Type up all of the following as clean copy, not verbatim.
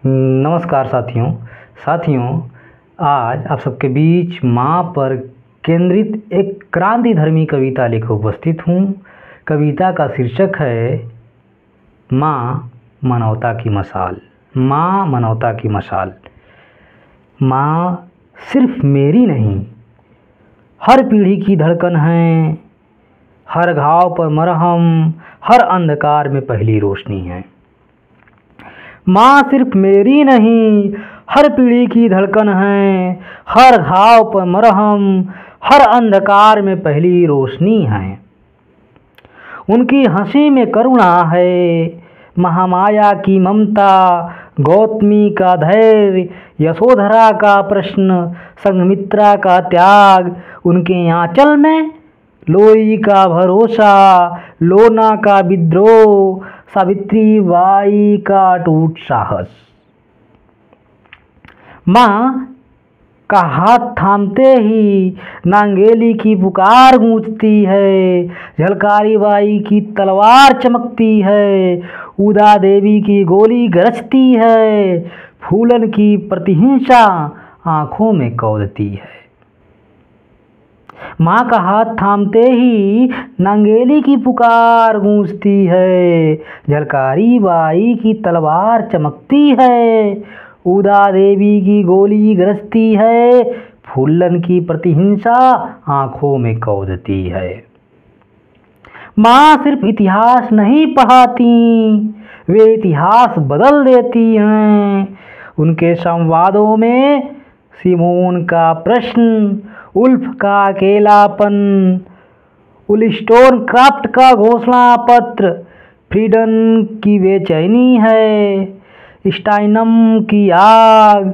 नमस्कार साथियों, आज आप सबके बीच माँ पर केंद्रित एक क्रांतिधर्मी कविता लेकर उपस्थित हूँ। कविता का शीर्षक है माँ मानवता की मशाल। माँ मानवता की मशाल। माँ सिर्फ मेरी नहीं, हर पीढ़ी की धड़कन है, हर घाव पर मरहम, हर अंधकार में पहली रोशनी है। माँ सिर्फ मेरी नहीं, हर पीढ़ी की धड़कन है, हर घाव पर मरहम, हर अंधकार में पहली रोशनी है। उनकी हंसी में करुणा है, महामाया की ममता, गौतमी का धैर्य, यशोधरा का प्रश्न, संघमित्रा का त्याग। उनके आंचल में लोई का भरोसा, लोना का विद्रोह, सावित्री बाई का अटूट साहस। माँ का हाथ थामते ही नांगेली की पुकार गूंजती है, झलकारी बाई की तलवार चमकती है, उदा देवी की गोली गरजती है, फूलन की प्रतिहिंसा आंखों में कौंधती है। माँ का हाथ थामते ही नांगेली की पुकार गूंजती है, झलकारी बाई की तलवार चमकती है, उदा देवी की गोली गरजती है, फूलन की प्रतिहिंसा आंखों में कौंधती है। माँ सिर्फ इतिहास नहीं पढ़ाती, वे इतिहास बदल देती हैं। उनके संवादों में सिमोन का प्रश्न, उल्फ का अकेलापन, उलिस्टोन क्राफ्ट का घोषणा पत्र, फ्रीडन की बेचैनी है, स्टाइनम की आग,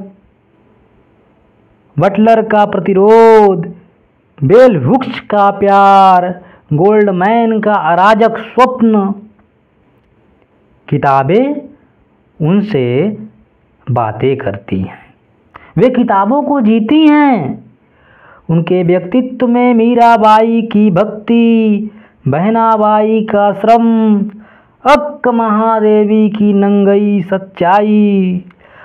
बटलर का प्रतिरोध, बेल हुक्स का प्यार, गोल्डमैन का अराजक स्वप्न। किताबें उनसे बातें करती हैं, वे किताबों को जीती हैं। उनके व्यक्तित्व में मीराबाई की भक्ति, बहनाबाई का श्रम, अक्क महादेवी की नंगई सच्चाई,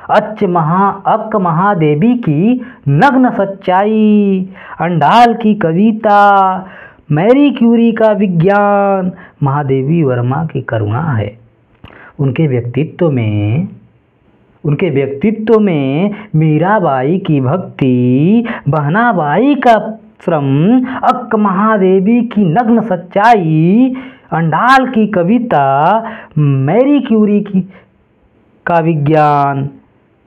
अक्क महादेवी की नग्न सच्चाई, अंडाल की कविता, मैरी क्यूरी का विज्ञान, महादेवी वर्मा की करुणा है। उनके व्यक्तित्व में मीराबाई की भक्ति, बहनाबाई का श्रम, अक्क महादेवी की नग्न सच्चाई, अंडाल की कविता, मैरी क्यूरी का विज्ञान,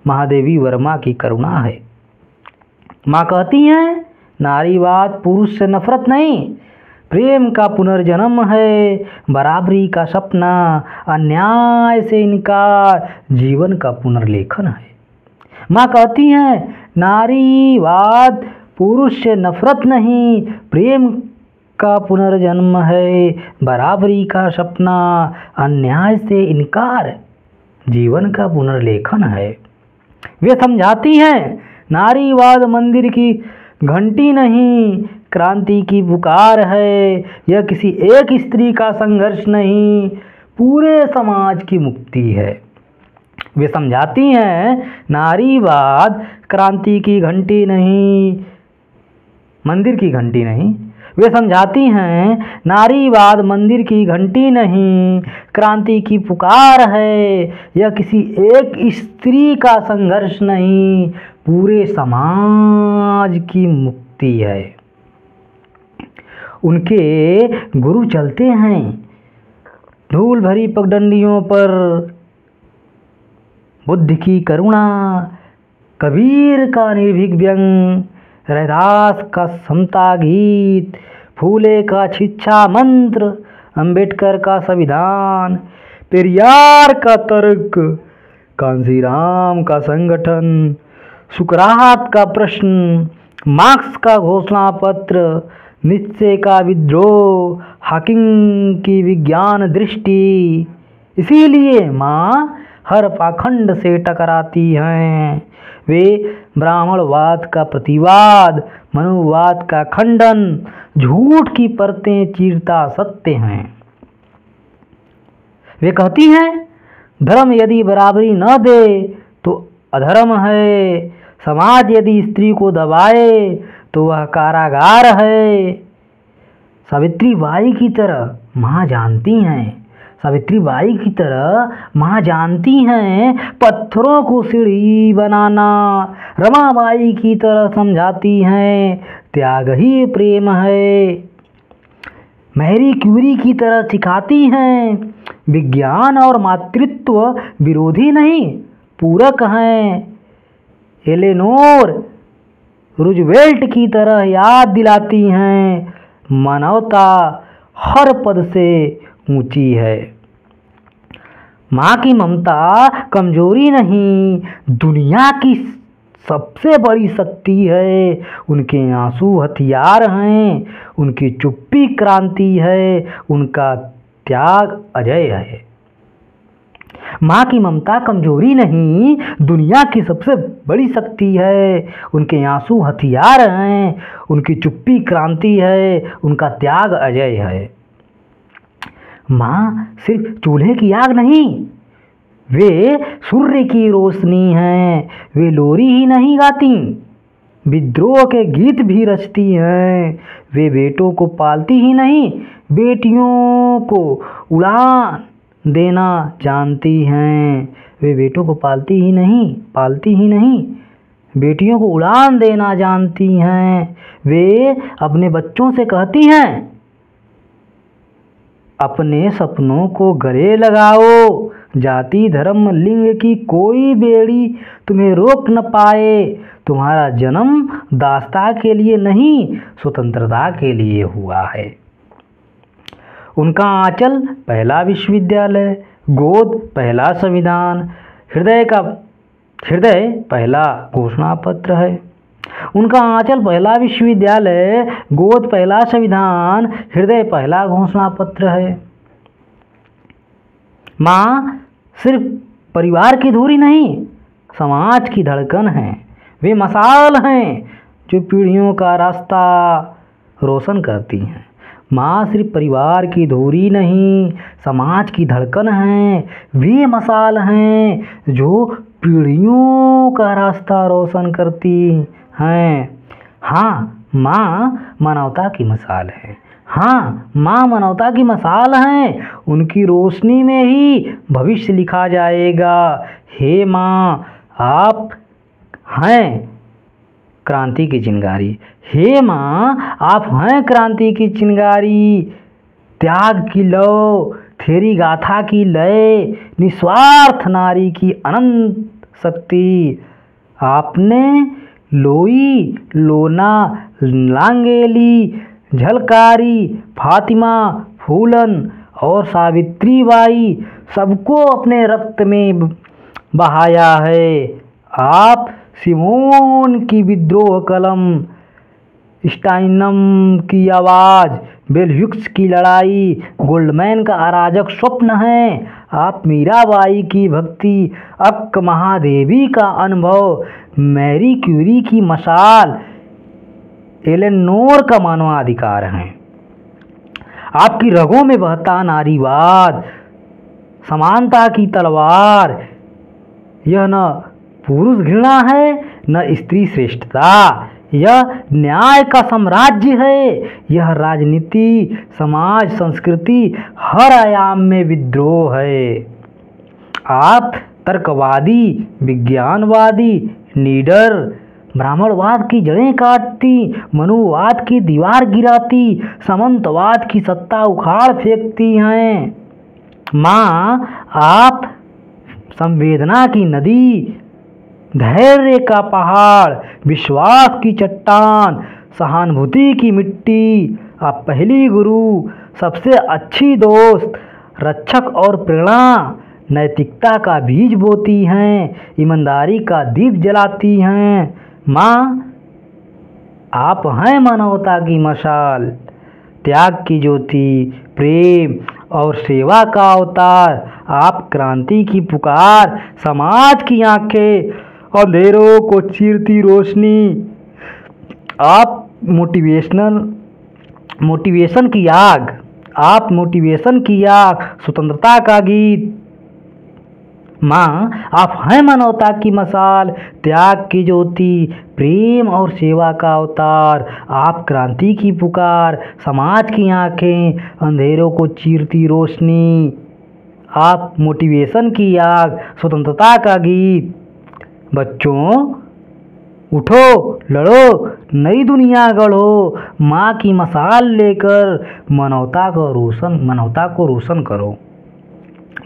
महादेवी वर्मा की करुणा है। माँ कहती हैं, नारीवाद पुरुष से नफरत नहीं, प्रेम का पुनर्जन्म है, बराबरी का सपना, अन्याय से इनकार, जीवन का पुनर्लेखन है। माँ कहती हैं, नारीवाद पुरुष से नफरत नहीं, प्रेम का पुनर्जन्म है, बराबरी का सपना, अन्याय से इनकार, जीवन का पुनर्लेखन है। वे समझाती हैं, नारीवाद मंदिर की घंटी नहीं, क्रांति की पुकार है। यह किसी एक स्त्री का संघर्ष नहीं, पूरे समाज की मुक्ति है। वे समझाती हैं, नारीवाद क्रांति की घंटी नहीं, मंदिर की घंटी नहीं। वे समझाती हैं, नारीवाद मंदिर की घंटी नहीं, क्रांति की पुकार है। यह किसी एक स्त्री का संघर्ष नहीं, पूरे समाज की मुक्ति है। उनके गुरु चलते हैं धूल भरी पगडंडियों पर, बुद्ध की करुणा, कबीर का निर्भीक व्यंग, रैदास का समता गीत, फूले का शिक्षा मंत्र, अंबेडकर का संविधान, पेरियार का तर्क, कांशीराम का संगठन, सुकरात का प्रश्न, मार्क्स का घोषणा पत्र, नीत्शे का विद्रोह, हॉकिंग की विज्ञान दृष्टि। इसीलिए माँ हर पाखंड से टकराती हैं। वे ब्राह्मणवाद का प्रतिवाद, मनुवाद का खंडन, झूठ की परतें चीरता सत्य हैं। वे कहती हैं, धर्म यदि बराबरी न दे तो अधर्म है। समाज यदि स्त्री को दबाए तो वह कारागार है। सावित्री बाई की तरह माँ जानती हैं, सावित्री बाई की तरह माँ जानती हैं पत्थरों को सीढ़ी बनाना। रमाबाई की तरह समझाती हैं त्याग ही प्रेम है। मैरी क्यूरी की तरह सिखाती हैं विज्ञान और मातृत्व विरोधी नहीं, पूरक हैं। एलेनोर रूजवेल्ट की तरह याद दिलाती हैं मानवता हर पद से ऊंची है। माँ की ममता कमजोरी नहीं, दुनिया की सबसे बड़ी शक्ति है। उनके आंसू हथियार हैं, उनकी चुप्पी क्रांति है, उनका त्याग अजय है। माँ की ममता कमजोरी नहीं, दुनिया की सबसे बड़ी शक्ति है। उनके आंसू हथियार हैं, उनकी चुप्पी क्रांति है, उनका त्याग अजय है। माँ सिर्फ चूल्हे की आग नहीं, वे सूर्य की रोशनी हैं। वे लोरी ही नहीं गाती, विद्रोह के गीत भी रचती हैं। वे बेटों को पालती ही नहीं, बेटियों को उड़ान देना जानती हैं। वे बेटों को पालती ही नहीं, बेटियों को उड़ान देना जानती हैं। वे अपने बच्चों से कहती हैं अपने सपनों को गले लगाओ। जाति धर्म लिंग की कोई बेड़ी तुम्हें रोक न पाए। तुम्हारा जन्म दास्ता के लिए नहीं, स्वतंत्रता के लिए हुआ है। उनका आंचल पहला विश्वविद्यालय, गोद पहला संविधान, हृदय पहला घोषणा पत्र है। उनका आंचल पहला विश्वविद्यालय, गोद पहला संविधान, हृदय पहला घोषणा पत्र है। माँ सिर्फ परिवार की धुरी नहीं, समाज की धड़कन है। वे मशाल हैं जो पीढ़ियों का रास्ता रोशन करती हैं। माँ सिर्फ परिवार की धुरी नहीं, समाज की धड़कन है। वे मशाल हैं जो पीढ़ियों का रास्ता रोशन करती हैं। हाँ, माँ मानवता की मशाल है। हाँ, माँ मानवता की मशाल हैं। उनकी रोशनी में ही भविष्य लिखा जाएगा। हे माँ, आप हैं क्रांति की चिंगारी। हे माँ, आप हैं क्रांति की चिंगारी। त्याग की लौ, तेरी गाथा की लय, निस्वार्थ नारी की अनंत शक्ति। आपने लोई, लोना, लांगेली, झलकारी, फातिमा, फूलन और सावित्री बाई सबको अपने रक्त में बहाया है। आप सिमोन की विद्रोह कलम, स्टाइनम की आवाज़, बेल हुक्स की लड़ाई, गोल्डमैन का अराजक स्वप्न है। आप मीराबाई की भक्ति, अक्क महादेवी का अनुभव, मैरी क्यूरी की मशाल, एलेनोर का मानवाधिकार हैं। आपकी रगों में बहता नारीवाद, समानता की तलवार। यह न पुरुष घृणा है, न स्त्री श्रेष्ठता। यह न्याय का साम्राज्य है। यह राजनीति, समाज, संस्कृति हर आयाम में विद्रोह है। आप तर्कवादी, विज्ञानवादी, नीडर, ब्राह्मणवाद की जड़ें काटती, मनुवाद की दीवार गिराती, सामंतवाद की सत्ता उखाड़ फेंकती हैं। माँ, आप संवेदना की नदी, धैर्य का पहाड़, विश्वास की चट्टान, सहानुभूति की मिट्टी। आप पहली गुरु, सबसे अच्छी दोस्त, रक्षक और प्रेरणा, नैतिकता का बीज बोती हैं, ईमानदारी का दीप जलाती हैं। माँ, आप हैं मानवता की मशाल, त्याग की ज्योति, प्रेम और सेवा का अवतार। आप क्रांति की पुकार, समाज की आंखें, अंधेरों को चीरती रोशनी। आप मोटिवेशन की आग, आप मोटिवेशन की आग, स्वतंत्रता का गीत, माँ, आप हैं मानवता की मशाल, त्याग की ज्योति, प्रेम और सेवा का अवतार। आप क्रांति की पुकार, समाज की आंखें, अंधेरों को चीरती रोशनी। आप मोटिवेशन की आग, स्वतंत्रता का गीत। बच्चों, उठो, लड़ो, नई दुनिया गढ़ो, माँ की मशाल लेकर मानवता को रोशन करो।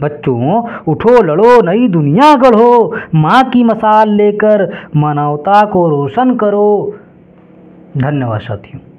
बच्चों, उठो, लड़ो, नई दुनिया गढ़ो, माँ की मशाल लेकर मानवता को रोशन करो। धन्यवाद साथियों।